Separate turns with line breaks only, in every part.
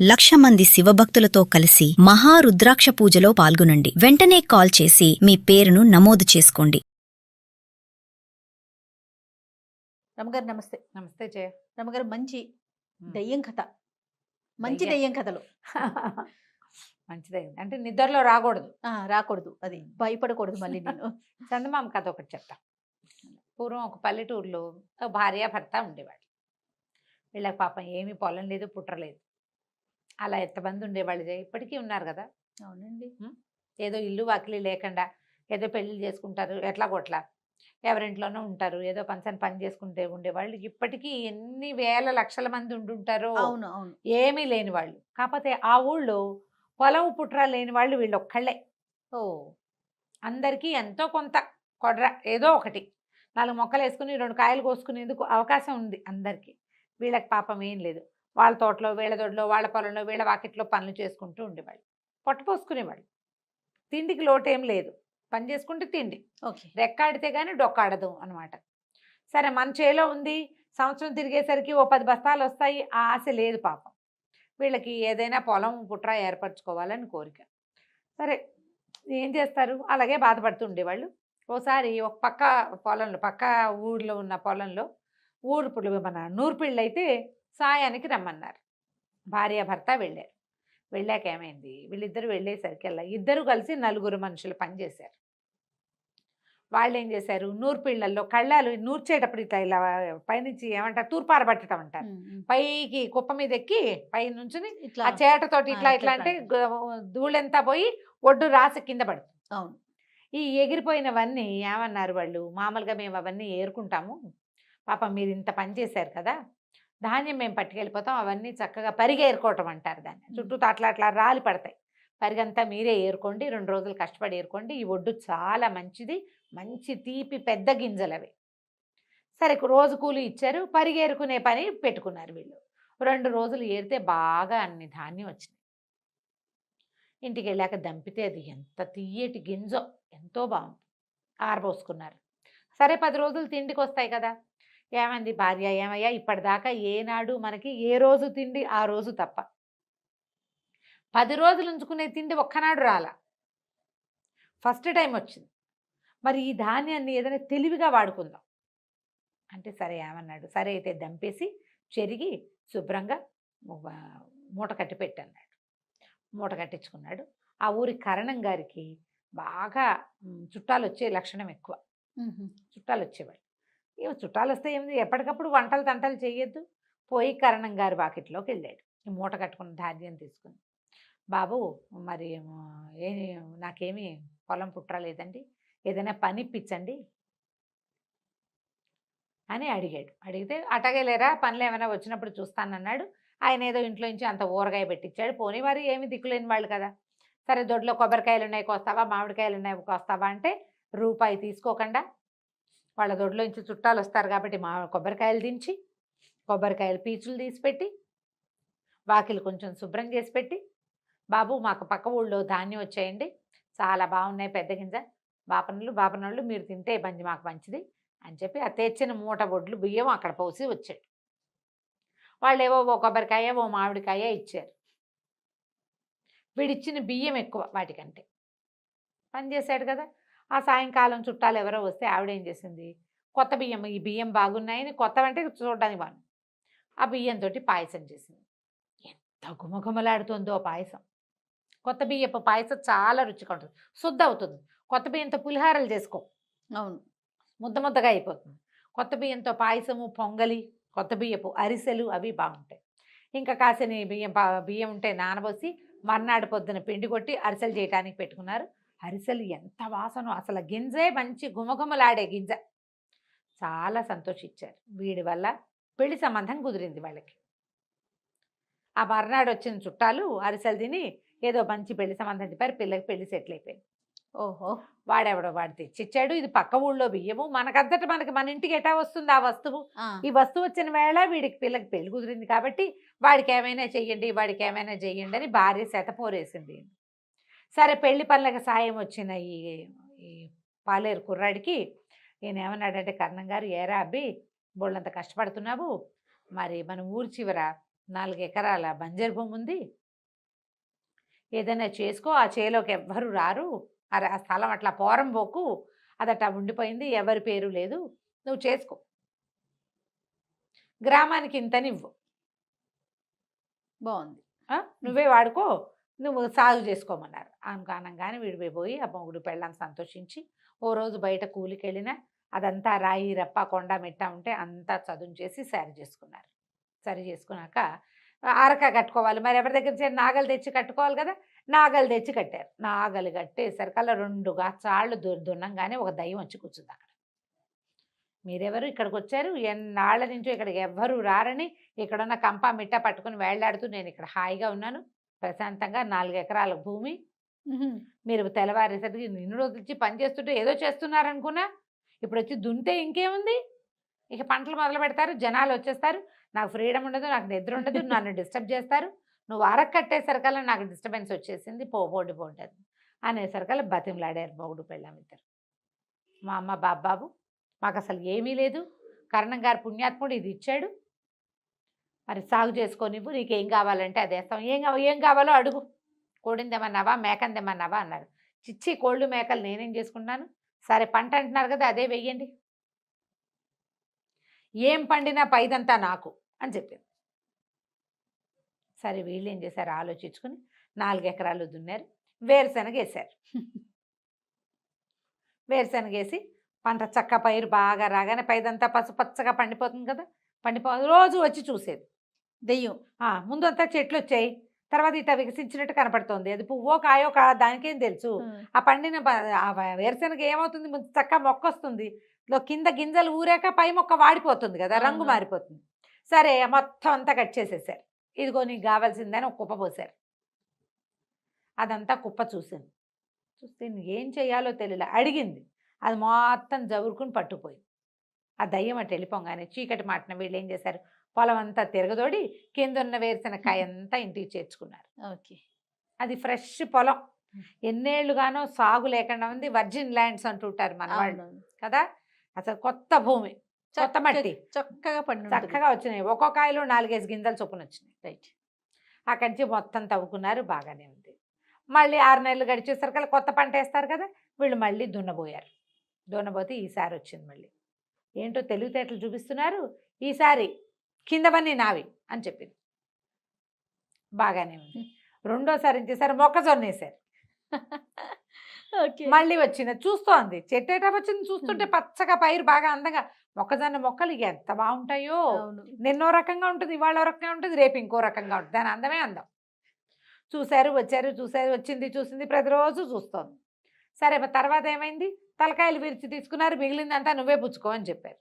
1,00,000 మంది శివభక్తులతో కలిసి మహారుద్రాక్ష పూజలో పాల్గొనండి. వెంటనే కాల్ చేసి మీ పేరును నమోదు చేసుకోండి.
రమగారు నమస్తే.
నమస్తే జయ.
రమగారు మంచి
ఉమ్.
దయ్యం కథ, మంచి
దయ్యం.
దయ్యం కథలు
మంచిదే అంటే నిద్రలో రాకూడదు.
రాకూడదు, అది భయపడకూడదు మళ్ళీ నేను.
చందమామ కథ ఒకటి చెప్తా. పూర్వం ఒక పల్లెటూరులో ఒక భార్య భర్త ఉండేవాళ్ళు. వీళ్ళకి పాపం ఏమీ పొలం లేదు, పుట్టలేదు. అలా ఎంతమంది ఉండేవాళ్ళు జయ, ఇప్పటికీ ఉన్నారు కదా.
అవునండి.
ఏదో ఇల్లు వాకిలి లేకుండా ఏదో పెళ్లి చేసుకుంటారు, ఎట్లా కొట్లా ఎవరింట్లోనూ ఉంటారు, ఏదో పని చేసుకుంటే ఉండేవాళ్ళు. ఇప్పటికీ ఎన్ని వేల లక్షల మంది ఉండుంటారో.
అవును అవును.
ఏమీ లేని వాళ్ళు. కాకపోతే ఆ ఊళ్ళో పొలం పుట్ర లేని వాళ్ళు వీళ్ళు ఒక్కళ్ళే.
ఓ
అందరికీ ఎంతో కొంత కొడ్ర ఏదో ఒకటి 4 మొక్కలు వేసుకుని 2 కాయలు కోసుకునేందుకు అవకాశం ఉంది అందరికీ. వీళ్ళకి పాపం ఏం లేదు. వాళ్ళ తోటలో, వీళ్ళ దొడ్లో, వాళ్ళ పొలంలో, వీళ్ళ వాకిట్లో పనులు చేసుకుంటూ ఉండేవాళ్ళు. పొట్ట పోసుకునేవాళ్ళు. తిండికి లోటేం లేదు. పని చేసుకుంటే తిండి,
ఓకే.
రెక్కాడితే కానీ డొక్కాడదు అనమాట. సరే మన చేలో ఉంది, సంవత్సరం తిరిగేసరికి ఓ 10 బస్తాలు వస్తాయి, ఆ ఆశ లేదు పాపం. వీళ్ళకి ఏదైనా పొలం పుట్ర ఏర్పరచుకోవాలని కోరిక. సరే ఏం చేస్తారు, అలాగే బాధపడుతూ ఉండేవాళ్ళు. ఓసారి ఒక పక్క పొలంలో, పక్క ఊళ్ళో ఉన్న పొలంలో మన నూర్పిళ్ళు అయితే సాయానికి రమ్మన్నారు. భార్య భర్త వెళ్ళారు. వెళ్ళాక ఏమైంది, వీళ్ళిద్దరు వెళ్ళేసరికల్లా ఇద్దరు కలిసి 4 మనుషులు పనిచేశారు. వాళ్ళు ఏం చేశారు, నూర్పిళ్లల్లో కళ్ళాలు నూర్చేటప్పుడు ఇట్లా ఇలా పైనుంచి ఏమంటారు, తూర్పారబట్టడం అంటారు. పైకి కుప్ప మీద ఎక్కి పై నుంచుని ఆ చేటతోటి ఇట్లా ఇట్లా అంటే ధూళెంతా పోయి ఒడ్డు రాసి కింద పడుతుంది.
అవును.
ఈ ఎగిరిపోయినవన్నీ ఏమన్నారు వాళ్ళు, మామూలుగా మేము అవన్నీ ఏరుకుంటాము, పాపం మీరు ఇంత పని చేశారు కదా, ధాన్యం మేము పట్టుకెళ్ళిపోతాం, అవన్నీ చక్కగా పరిగ ఏరుకోవటం అంటారు దాన్ని. చుట్టూ అట్లా అట్లా రాలి పడతాయి, పరిగంతా మీరే ఏరుకోండి, 2 రోజులు కష్టపడి ఏరుకోండి, ఈ ఒడ్డు చాలా మంచిది, మంచి తీపి పెద్ద గింజలు అవి. సరే రోజు కూలి ఇచ్చారు, పరిగేరుకునే పని పెట్టుకున్నారు వీళ్ళు. 2 రోజులు ఏరితే బాగా అన్ని ధాన్యం వచ్చింది. ఇంటికి వెళ్ళాక దంపితే అది ఎంత తీయటి గింజో, ఎంతో బాగుంది. ఆరబోసుకున్నారు. సరే 10 రోజులు తిండికి వస్తాయి కదా. ఏమంది భార్య, ఏమయ్యా ఇప్పటిదాకా ఏనాడు మనకి ఏ రోజు తిండి ఆ రోజు తప్ప, 10 రోజులు ఉంచుకునే తిండి ఒక్కనాడు రాలా, ఫస్ట్ టైం వచ్చింది. మరి ఈ ధాన్యాన్ని ఏదైనా తెలివిగా వాడుకుందాం అంటే సరే ఏమన్నాడు, సరే అయితే దంపేసి చెరిగి శుభ్రంగా మూట కట్టి పెట్టన్నాడు. మూట కట్టించుకున్నాడు. ఆ ఊరి కరణం గారికి బాగా చుట్టాలు వచ్చే లక్షణం ఎక్కువ. చుట్టాలు వచ్చేవాళ్ళు. ఇవి చుట్టాలు వస్తే ఏమిటి, ఎప్పటికప్పుడు వంటలు తంటలు చేయొద్దు. పోయి కరణం గారి వాకిట్లోకి వెళ్ళాడు. ఈ మూట కట్టుకున్న ధాన్యం తీసుకుని, బాబు మరి నాకేమీ పొలం పుట్టలేదండి, ఏదైనా పని ఇప్పించండి అని అడిగాడు. అడిగితే అటగే లేరా, పనులు ఏమైనా వచ్చినప్పుడు చూస్తానన్నాడు. ఆయన ఏదో ఇంట్లో నుంచి అంత ఊరగాయ పెట్టించాడు. పోనీ వారు ఏమి దిక్కులేని వాళ్ళు కదా. సరే దొడ్లో కొబ్బరికాయలు ఉన్నాయి కోస్తావా, మామిడికాయలు ఉన్నాయి కోస్తావా అంటే రూపాయి తీసుకోకుండా వాళ్ళ దొడ్లో నుంచి చుట్టాలు వస్తారు కాబట్టి కొబ్బరికాయలు దించి, కొబ్బరికాయలు పీచులు తీసిపెట్టి, వాకిలు కొంచెం శుభ్రం చేసి పెట్టి, బాబు మాకు పక్క ఊళ్ళో ధాన్యం వచ్చేయండి, చాలా బాగున్నాయి పెద్ద గింజ, బాపనళ్ళు మీరు తింటే మాకు మంచిది అని చెప్పి ఆ తెచ్చిన మూట బొడ్లు బియ్యం అక్కడ పోసి వచ్చాడు. వాళ్ళు ఏవో ఓ కొబ్బరికాయ ఓ మామిడికాయ ఇచ్చారు. వీడిచ్చిన బియ్యం ఎక్కువ వాటికంటే. పని చేశాడు కదా. ఆ సాయంకాలం చుట్టాలు ఎవరో వస్తే ఆవిడేం చేసింది, కొత్త బియ్యం, ఈ బియ్యం బాగున్నాయని, కొత్తవంటే చూడడానికి బాగుంది, ఆ బియ్యంతో పాయసం చేసింది. ఎంత గుమగుమలాడుతుందో పాయసం. కొత్త బియ్యపు పాయసం చాలా రుచిగా ఉంటుంది, శుద్ధ అవుతుంది. కొత్త బియ్యంతో పులిహారలు చేసుకో,
అవును,
ముద్దగా అయిపోతుంది. కొత్త బియ్యంతో పాయసము, పొంగలి, కొత్త బియ్యపు అరిసెలు అవి బాగుంటాయి. ఇంకా కాసిన బియ్యం ఉంటే నానబోసి మర్నాడు పొద్దున పిండి కొట్టి అరిసెలు చేయడానికి పెట్టుకున్నారు. అరిసెలు ఎంత వాసన, అసలు గింజే మంచి గుమగుమలాడే గింజ. చాలా సంతోషించారు. వీడి వల్ల పెళ్లి సంబంధం కుదిరింది వాళ్ళకి. ఆ మర్నాడు వచ్చిన చుట్టాలు అరిసెలు తిని ఏదో మంచి పెళ్లి సంబంధం చెప్పారు. పిల్లకి పెళ్లి సెటిల్ అయిపోయింది.
ఓహో,
వాడెవడో వాడు తెచ్చిచ్చాడు. ఇది పక్క ఊళ్ళో బియ్యము, మనకంతట మనకి మన ఇంటికి ఎటా వస్తుంది ఆ వస్తువు. ఈ వస్తువు వచ్చిన వేళ వీడికి పిల్లకి పెళ్లి కుదిరింది కాబట్టి వాడికి ఏమైనా చెయ్యండి, వాడికి ఏమైనా చెయ్యండి అని భార్య శతపోరేసింది. సరే పెళ్లి పనులకు సాయం వచ్చిన ఈ పాలేరు కుర్రాడికి ఈయన ఏమన్నాడంటే, కర్ణం గారు ఏరా అబ్బి బోళ్ళంత కష్టపడుతున్నావు, మరి మన ఊరి చివర 4 ఎకరాల బంజరు భూమి ఉంది, ఏదైనా చేసుకో, ఆ చేలోకి ఎవ్వరు రారు, అరే ఆ స్థలం అట్లా పోరంబోకు, అదట్లా ఉండిపోయింది, ఎవరి పేరు లేదు, నువ్వు చేసుకో, గ్రామానికి ఇంతనివ్వు,
బాగుంది.
నువ్వే వాడుకో, నువ్వు సాగు చేసుకోమన్నారు. అనగానే విడిపోయి ఆ మొగుడు పెళ్ళాం సంతోషించి ఓ రోజు బయట కూలికి వెళ్ళినా అదంతా రాయి రప్ప కొండ మెట్ట ఉంటే అంతా చదును చేసి సరి చేసుకున్నారు. సరి చేసుకున్నాక అరక కట్టుకోవాలి, మరి ఎవరి దగ్గర నాగలు తెచ్చి కట్టుకోవాలి కదా, నాగలు తెచ్చి కట్టారు. నాగలు కట్టేసరికల్లా 2 చాళ్ళు దున్నంగానే ఒక దయ్యం వచ్చి కూర్చుంది అక్కడ. మీరెవరు ఇక్కడికి వచ్చారు, ఎన్నాళ్ళ నుంచో ఇక్కడికి ఎవ్వరూ రారని ఇక్కడున్న కంప మిట్ట పట్టుకుని వేళ్లాడుతూ నేను ఇక్కడ హాయిగా ఉన్నాను ప్రశాంతంగా, 4 ఎకరాల భూమి, మీరు తెల్లవారేసరికి నిన్ను వదిలిచి పని చేస్తుంటే ఏదో చేస్తున్నారనుకున్నా, ఇప్పుడు వచ్చి దున్నితే ఇంకేముంది, ఇక పంటలు మొదలు పెడతారు, జనాలు వచ్చేస్తారు, నాకు ఫ్రీడమ్ ఉండదు, నాకు నిద్ర ఉండదు, నన్ను డిస్టర్బ్ చేస్తారు, నువ్వు అరక కట్టేసరికల్లా నాకు డిస్టర్బెన్స్ వచ్చేసింది, పోండి అనేసరికల్లా బతిమలాడారు మొగుడు పెళ్ళాం ఇద్దరు. మా అమ్మ బాబాబు మాకు అసలు ఏమీ లేదు, కరణం గారు పుణ్యాత్ముడు ఇది ఇచ్చాడు, మరి సాగు చేసుకోనివ్వు, నీకేం కావాలంటే అది వేస్తాం, ఏం కావాలో అడుగు, కోడిందేమన్నావా మేకందేమన్నావా అన్నారు. చిచ్చి కోళ్ళు మేకలు నేనేం చేసుకున్నాను, సరే పంట అంటున్నారు కదా అదే వెయ్యండి, ఏం పండినా పైదంతా నాకు అని చెప్పింది. సరే వీళ్ళు ఏం చేశారు ఆలోచించుకుని 4 ఎకరాలు దున్నారు, వేరుశనగ వేశారు. వేరుశనగ వేసి పంట చక్క పైరు బాగా రాగానే పైదంతా పసుపచ్చగా పండిపోతుంది కదా, రోజు వచ్చి చూసేది
దెయ్యం.
ముందంతా చెట్లు వచ్చాయి, తర్వాత ఇట్లా వికసించినట్టు కనపడుతుంది, అది పువ్వో కాయో దానికేం తెలుసు, ఆ పండిన వేరుశనగ ఏమవుతుంది, ముందు చక్క మొక్క వస్తుంది, కింద గింజలు ఊరాక పై మొక్క వాడిపోతుంది కదా, రంగు మారిపోతుంది. సరే మొత్తం అంతా కట్ చేసేసారు, ఇదిగో నీకు కావాల్సిందని ఒక కుప్ప పోసారు. అదంతా కుప్ప చూసింది, చూస్తే ఏం చేయాలో తెలియలే, అడిగింది, అది మొత్తం జవురుకుని పట్టుపోయింది. ఆ దయ్యం అటు వెళ్ళిపోగానే చీకటి మాటన వీళ్ళు ఏం చేశారు, పొలం అంతా తిరగదోడి కింద ఉన్న వేరుశనగకాయ అంతా ఇంటికి చేర్చుకున్నారు.
ఓకే,
అది ఫ్రెష్ పొలం, ఎన్నేళ్లుగానో సాగు లేకుండా ఉంది, వర్జిన్ ల్యాండ్స్ అంటుంటారు మన వాళ్ళు కదా, అసలు కొత్త భూమి, కొత్త మట్టి, చక్కగా వచ్చినాయి, ఒక్కో కాయలో 4-5 గింజలు చొప్పున వచ్చినాయి. రైట్, అక్కడి నుంచి మొత్తం తవ్వుకున్నారు, బాగానే ఉంది. మళ్ళీ 6 నెలలు గడిచేసరికి కొత్త పంట వేస్తారు కదా, వీళ్ళు మళ్ళీ దున్నబోయారు. దున్నబోతే ఈసారి వచ్చింది మళ్ళీ, ఏంటో తెలివితేటలు చూపిస్తున్నారు, ఈసారి కిందవన్నీ నావి అని చెప్పింది. బాగానే ఉంది. రెండోసారి ఏం చేశారు, మొక్కజొన్న వేశారు. మళ్ళీ వచ్చింది, చూస్తోంది, చెట్టేటా వచ్చింది, చూస్తుంటే పచ్చగా పైరు బాగా అందంగా, మొక్కజొన్న మొక్కలు ఎంత బాగుంటాయో, నిన్నో రకంగా ఉంటుంది, ఇవాళ రకంగా ఉంటుంది, రేపు ఇంకో రకంగా ఉంటుంది, దాని అందమే అందం. చూశారు, వచ్చారు, చూశారు, వచ్చింది, చూసింది, ప్రతిరోజు చూస్తోంది. సరే తర్వాత ఏమైంది, తలకాయలు విరిచి తీసుకున్నారు, మిగిలిందంతా నువ్వే పుచ్చుకో అని చెప్పారు.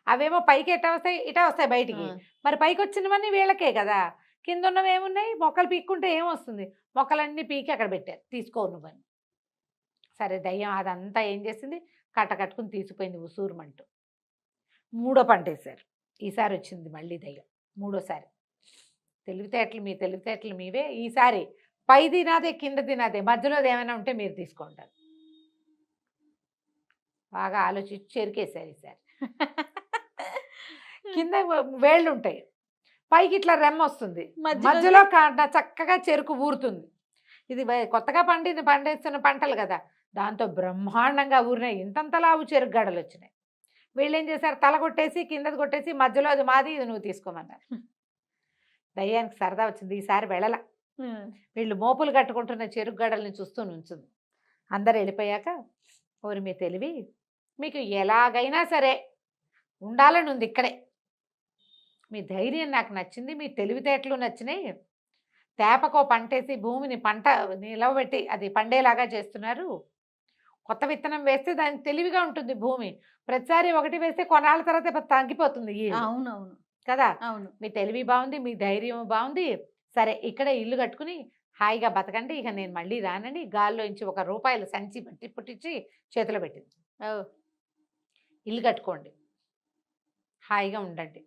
అవేమో పైకి ఎట్టా వస్తాయి, ఇటా వస్తాయి బయటికి, మరి పైకి వచ్చినవన్నీ వీళ్ళకే కదా, కింద ఉన్నవి ఏమున్నాయి, మొక్కలు పీక్కుంటే ఏమొస్తుంది, మొక్కలన్నీ పీకి అక్కడ పెట్టారు, తీసుకో నువ్వని. సరే దయ్యం అదంతా ఏం చేసింది, కట్టుకుని తీసిపోయింది ఉసూరుమంటూ. 3వ పంట వేశారు, ఈసారి వచ్చింది మళ్ళీ దయ్యం, 3వసారి. తెలివితేటలు మీవే, ఈసారి పైది నాదే కిందది నాదే, మధ్యలో ఏమైనా ఉంటే మీరు తీసుకుంటారు. బాగా ఆలోచించి చెరికేశారు ఈసారి. కింద వేళ్ళు ఉంటాయి, పైకి ఇట్లా రెమ్మ వస్తుంది, మధ్యలో చక్కగా చెరుకు ఊరుతుంది. ఇది కొత్తగా పండేస్తున్న పంటలు కదా, దాంతో బ్రహ్మాండంగా ఊరినాయి, ఇంతంతలావు చెరుకు గడలు వచ్చినాయి. వీళ్ళు ఏం చేశారు, తల కొట్టేసి కిందది కొట్టేసి మధ్యలో అది మాది, ఇది నువ్వు తీసుకోమన్నారు. దయ్యానికి సరదా వచ్చింది, ఈసారి వెళ్ళల. వీళ్ళు మోపులు కట్టుకుంటున్న చెరుకు గడల్ని చూస్తూ నుంచుంది. అందరు వెళ్ళిపోయాక, ఓరి మీ తెలివి, మీకు ఎలాగైనా సరే ఉండాలని ఉంది ఇక్కడే, మీ ధైర్యం నాకు నచ్చింది, మీ తెలివితేటలు నచ్చినాయి, తేపకో పంటేసి భూమిని పంట నిలవబెట్టి అది పండేలాగా చేస్తున్నారు. కొత్త విత్తనం వేస్తే దానికి తెలివిగా ఉంటుంది భూమి, ప్రతిసారి ఒకటి వేస్తే కొన్నాళ్ళ తర్వాత తగ్గిపోతుంది.
అవునవును
కదా,
అవును,
మీ తెలివి బాగుంది, మీ ధైర్యం బాగుంది, సరే ఇక్కడే ఇల్లు కట్టుకుని హాయిగా బతకండి, ఇక నేను మళ్ళీ రానని గాల్లోంచి ₹1 సంచి పుట్టించి చేతిలో పెట్టింది. ఇల్లు కట్టుకోండి, హాయిగా ఉండండి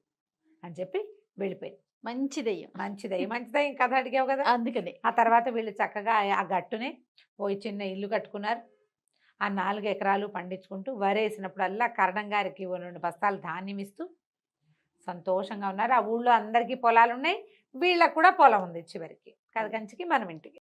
అని చెప్పి వెళ్ళిపోయింది. మంచిదయ్యం కథ అడిగావు కదా,
అందుకని.
ఆ తర్వాత వీళ్ళు చక్కగా ఆ గట్టునే ఓ చిన్న ఇల్లు కట్టుకున్నారు. ఆ 4 ఎకరాలు పండించుకుంటూ వరేసినప్పుడల్లా కరణం గారికి 2 బస్తాలు ధాన్యం ఇస్తూ సంతోషంగా ఉన్నారు. ఆ ఊళ్ళో అందరికీ పొలాలు ఉన్నాయి, వీళ్ళకు కూడా పొలం ఉంది చివరికి. కథ కంచికి మనం ఇంటికి.